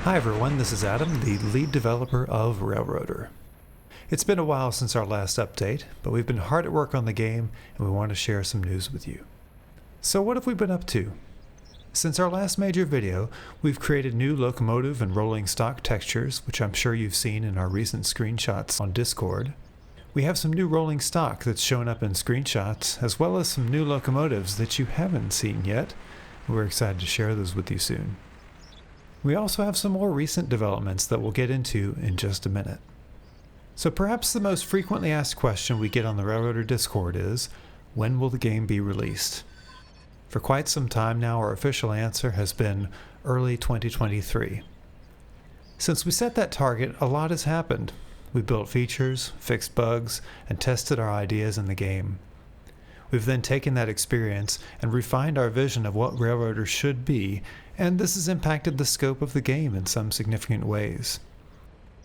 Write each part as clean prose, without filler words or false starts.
Hi everyone, this is Adam, the lead developer of Railroader. It's been a while since our last update, but we've been hard at work on the game and we want to share some news with you. So what have we been up to? Since our last major video, we've created new locomotive and rolling stock textures, which I'm sure you've seen in our recent screenshots on Discord. We have some new rolling stock that's shown up in screenshots, as well as some new locomotives that you haven't seen yet. We're excited to share those with you soon. We also have some more recent developments that we'll get into in just a minute. So perhaps the most frequently asked question we get on the Railroader Discord is, when will the game be released? For quite some time now, our official answer has been early 2023. Since we set that target, a lot has happened. We built features, fixed bugs, and tested our ideas in the game. We've then taken that experience and refined our vision of what Railroader should be, and this has impacted the scope of the game in some significant ways.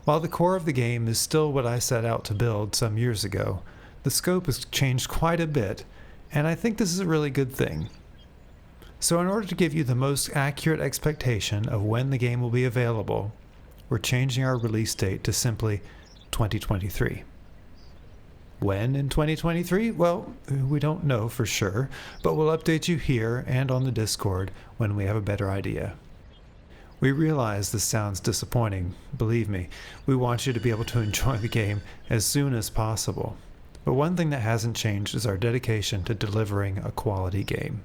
While the core of the game is still what I set out to build some years ago, the scope has changed quite a bit, and I think this is a really good thing. So in order to give you the most accurate expectation of when the game will be available, we're changing our release date to simply 2023. When in 2023? Well, we don't know for sure, but we'll update you here and on the Discord when we have a better idea. We realize this sounds disappointing. Believe me, we want you to be able to enjoy the game as soon as possible. But one thing that hasn't changed is our dedication to delivering a quality game.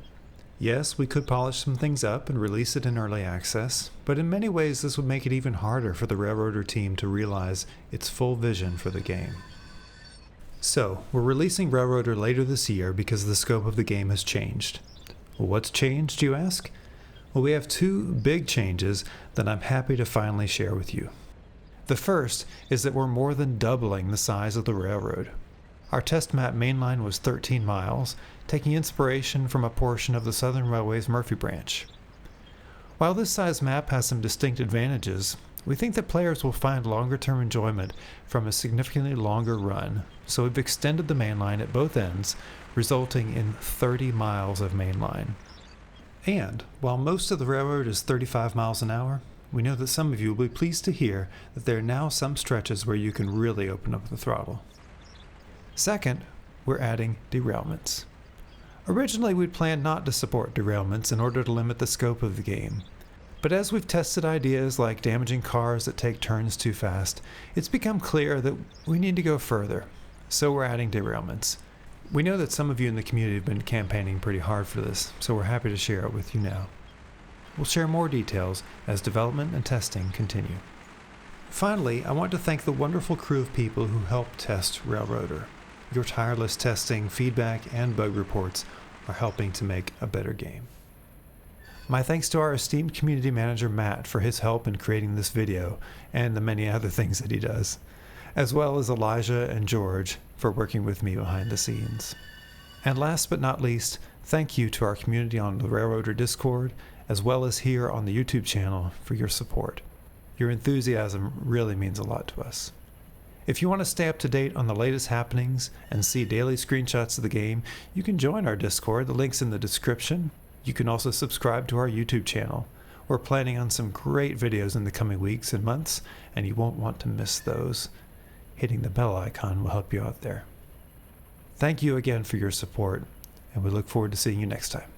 Yes, we could polish some things up and release it in early access, but in many ways this would make it even harder for the Railroader team to realize its full vision for the game. So, we're releasing Railroader later this year because the scope of the game has changed. Well, what's changed, you ask? Well, we have two big changes that I'm happy to finally share with you. The first is that we're more than doubling the size of the railroad. Our test map mainline was 13 miles, taking inspiration from a portion of the Southern Railway's Murphy branch. While this size map has some distinct advantages, we think that players will find longer-term enjoyment from a significantly longer run, so we've extended the mainline at both ends, resulting in 30 miles of mainline. And, while most of the railroad is 35 miles an hour, we know that some of you will be pleased to hear that there are now some stretches where you can really open up the throttle. Second, we're adding derailments. Originally, we'd planned not to support derailments in order to limit the scope of the game. But as we've tested ideas like damaging cars that take turns too fast, it's become clear that we need to go further, so we're adding derailments. We know that some of you in the community have been campaigning pretty hard for this, so we're happy to share it with you now. We'll share more details as development and testing continue. Finally, I want to thank the wonderful crew of people who helped test Railroader. Your tireless testing, feedback, and bug reports are helping to make a better game. My thanks to our esteemed community manager Matt for his help in creating this video and the many other things that he does, as well as Elijah and George for working with me behind the scenes. And last but not least, thank you to our community on the Railroader Discord, as well as here on the YouTube channel for your support. Your enthusiasm really means a lot to us. If you want to stay up to date on the latest happenings and see daily screenshots of the game, you can join our Discord. The link's in the description. You can also subscribe to our YouTube channel. We're planning on some great videos in the coming weeks and months, and you won't want to miss those. Hitting the bell icon will help you out there. Thank you again for your support, and we look forward to seeing you next time.